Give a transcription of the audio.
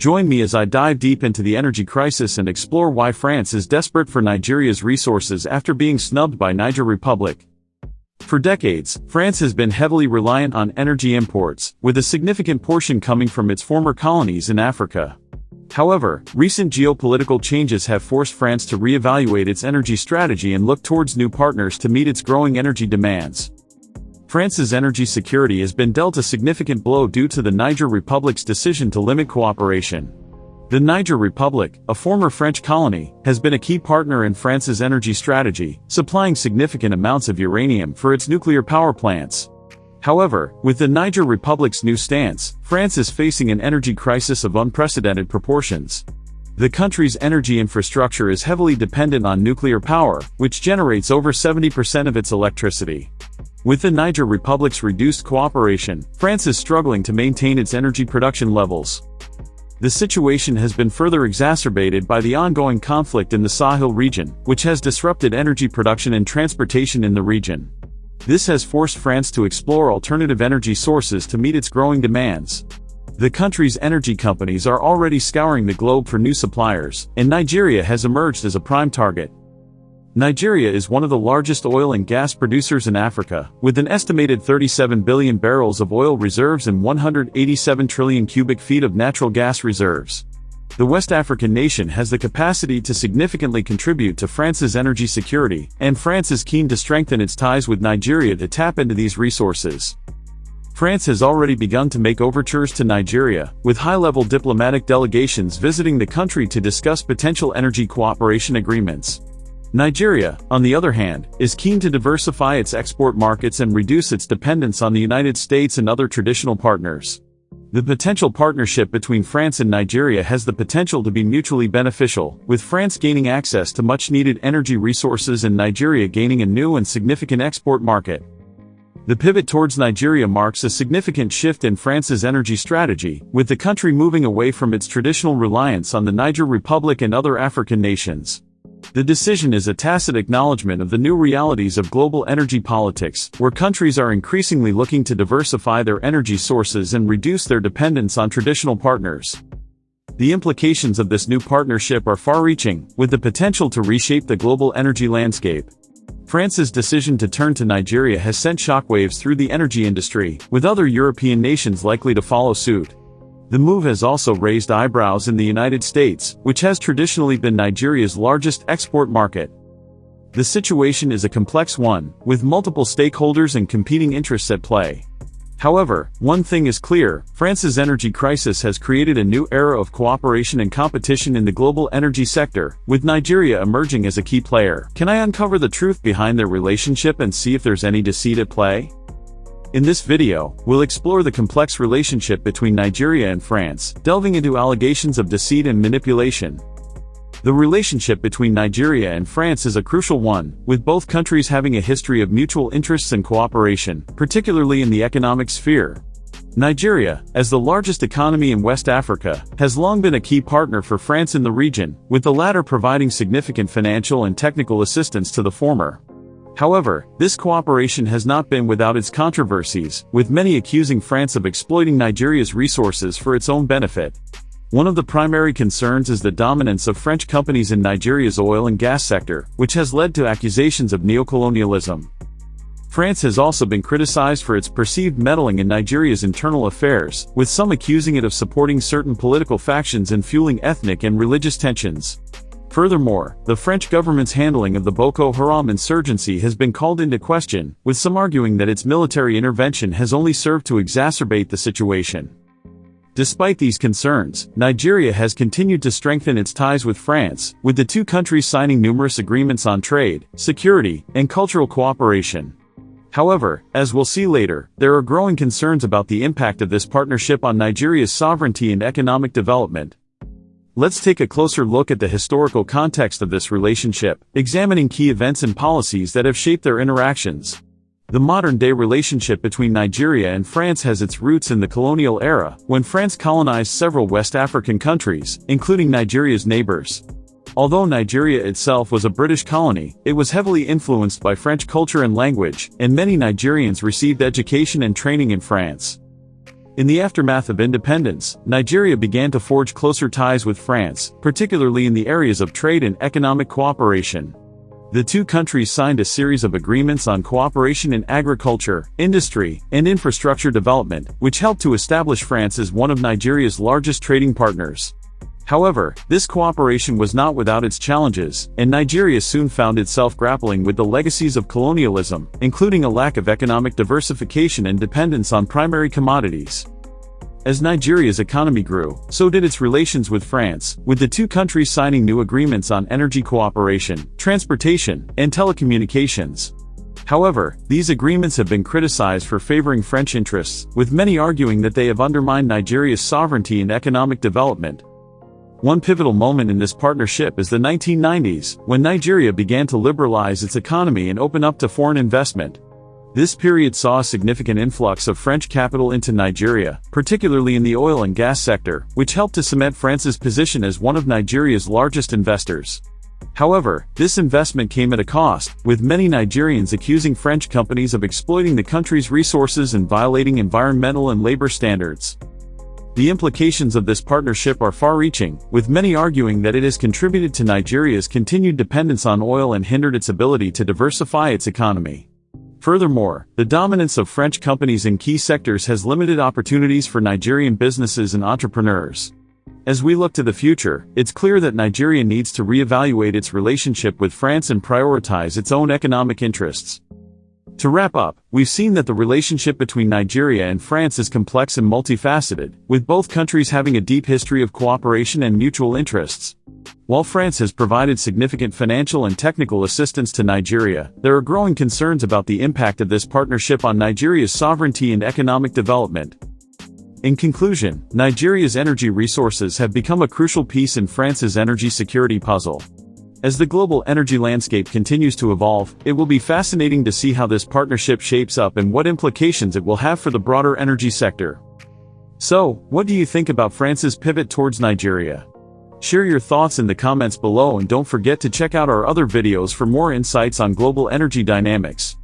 Join me as I dive deep into the energy crisis and explore why France is desperate for Nigeria's resources after being snubbed by Niger Republic. For decades, France has been heavily reliant on energy imports, with a significant portion coming from its former colonies in Africa. However, recent geopolitical changes have forced France to reevaluate its energy strategy and look towards new partners to meet its growing energy demands. France's energy security has been dealt a significant blow due to the Niger Republic's decision to limit cooperation. The Niger Republic, a former French colony, has been a key partner in France's energy strategy, supplying significant amounts of uranium for its nuclear power plants. However, with the Niger Republic's new stance, France is facing an energy crisis of unprecedented proportions. The country's energy infrastructure is heavily dependent on nuclear power, which generates over 70% of its electricity. With the Niger Republic's reduced cooperation, France is struggling to maintain its energy production levels. The situation has been further exacerbated by the ongoing conflict in the Sahel region, which has disrupted energy production and transportation in the region. This has forced France to explore alternative energy sources to meet its growing demands. The country's energy companies are already scouring the globe for new suppliers, and Nigeria has emerged as a prime target. Nigeria is one of the largest oil and gas producers in Africa, with an estimated 37 billion barrels of oil reserves and 187 trillion cubic feet of natural gas reserves. The West African nation has the capacity to significantly contribute to France's energy security, and France is keen to strengthen its ties with Nigeria to tap into these resources. France has already begun to make overtures to Nigeria, with high-level diplomatic delegations visiting the country to discuss potential energy cooperation agreements. Nigeria, on the other hand, is keen to diversify its export markets and reduce its dependence on the United States and other traditional partners. The potential partnership between France and Nigeria has the potential to be mutually beneficial, with France gaining access to much-needed energy resources and Nigeria gaining a new and significant export market. The pivot towards Nigeria marks a significant shift in France's energy strategy, with the country moving away from its traditional reliance on the Niger Republic and other African nations. The decision is a tacit acknowledgement of the new realities of global energy politics, where countries are increasingly looking to diversify their energy sources and reduce their dependence on traditional partners. The implications of this new partnership are far-reaching, with the potential to reshape the global energy landscape. France's decision to turn to Nigeria has sent shockwaves through the energy industry, with other European nations likely to follow suit. The move has also raised eyebrows in the United States, which has traditionally been Nigeria's largest export market. The situation is a complex one, with multiple stakeholders and competing interests at play. However, one thing is clear: France's energy crisis has created a new era of cooperation and competition in the global energy sector, with Nigeria emerging as a key player. Can I uncover the truth behind their relationship and see if there's any deceit at play? In this video, we'll explore the complex relationship between Nigeria and France, delving into allegations of deceit and manipulation. The relationship between Nigeria and France is a crucial one, with both countries having a history of mutual interests and cooperation, particularly in the economic sphere. Nigeria, as the largest economy in West Africa, has long been a key partner for France in the region, with the latter providing significant financial and technical assistance to the former. However, this cooperation has not been without its controversies, with many accusing France of exploiting Nigeria's resources for its own benefit. One of the primary concerns is the dominance of French companies in Nigeria's oil and gas sector, which has led to accusations of neocolonialism. France has also been criticized for its perceived meddling in Nigeria's internal affairs, with some accusing it of supporting certain political factions and fueling ethnic and religious tensions. Furthermore, the French government's handling of the Boko Haram insurgency has been called into question, with some arguing that its military intervention has only served to exacerbate the situation. Despite these concerns, Nigeria has continued to strengthen its ties with France, with the two countries signing numerous agreements on trade, security, and cultural cooperation. However, as we'll see later, there are growing concerns about the impact of this partnership on Nigeria's sovereignty and economic development. Let's take a closer look at the historical context of this relationship, examining key events and policies that have shaped their interactions. The modern-day relationship between Nigeria and France has its roots in the colonial era, when France colonized several West African countries, including Nigeria's neighbors. Although Nigeria itself was a British colony, it was heavily influenced by French culture and language, and many Nigerians received education and training in France. In the aftermath of independence, Nigeria began to forge closer ties with France, particularly in the areas of trade and economic cooperation. The two countries signed a series of agreements on cooperation in agriculture, industry, and infrastructure development, which helped to establish France as one of Nigeria's largest trading partners. However, this cooperation was not without its challenges, and Nigeria soon found itself grappling with the legacies of colonialism, including a lack of economic diversification and dependence on primary commodities. As Nigeria's economy grew, so did its relations with France, with the two countries signing new agreements on energy cooperation, transportation, and telecommunications. However, these agreements have been criticized for favoring French interests, with many arguing that they have undermined Nigeria's sovereignty and economic development. One pivotal moment in this partnership is the 1990s, when Nigeria began to liberalize its economy and open up to foreign investment. This period saw a significant influx of French capital into Nigeria, particularly in the oil and gas sector, which helped to cement France's position as one of Nigeria's largest investors. However, this investment came at a cost, with many Nigerians accusing French companies of exploiting the country's resources and violating environmental and labor standards. The implications of this partnership are far-reaching, with many arguing that it has contributed to Nigeria's continued dependence on oil and hindered its ability to diversify its economy. Furthermore, the dominance of French companies in key sectors has limited opportunities for Nigerian businesses and entrepreneurs. As we look to the future, it's clear that Nigeria needs to reevaluate its relationship with France and prioritize its own economic interests. To wrap up, we've seen that the relationship between Nigeria and France is complex and multifaceted, with both countries having a deep history of cooperation and mutual interests. While France has provided significant financial and technical assistance to Nigeria, there are growing concerns about the impact of this partnership on Nigeria's sovereignty and economic development. In conclusion, Nigeria's energy resources have become a crucial piece in France's energy security puzzle. As the global energy landscape continues to evolve, it will be fascinating to see how this partnership shapes up and what implications it will have for the broader energy sector. So, what do you think about France's pivot towards Nigeria? Share your thoughts in the comments below and don't forget to check out our other videos for more insights on global energy dynamics.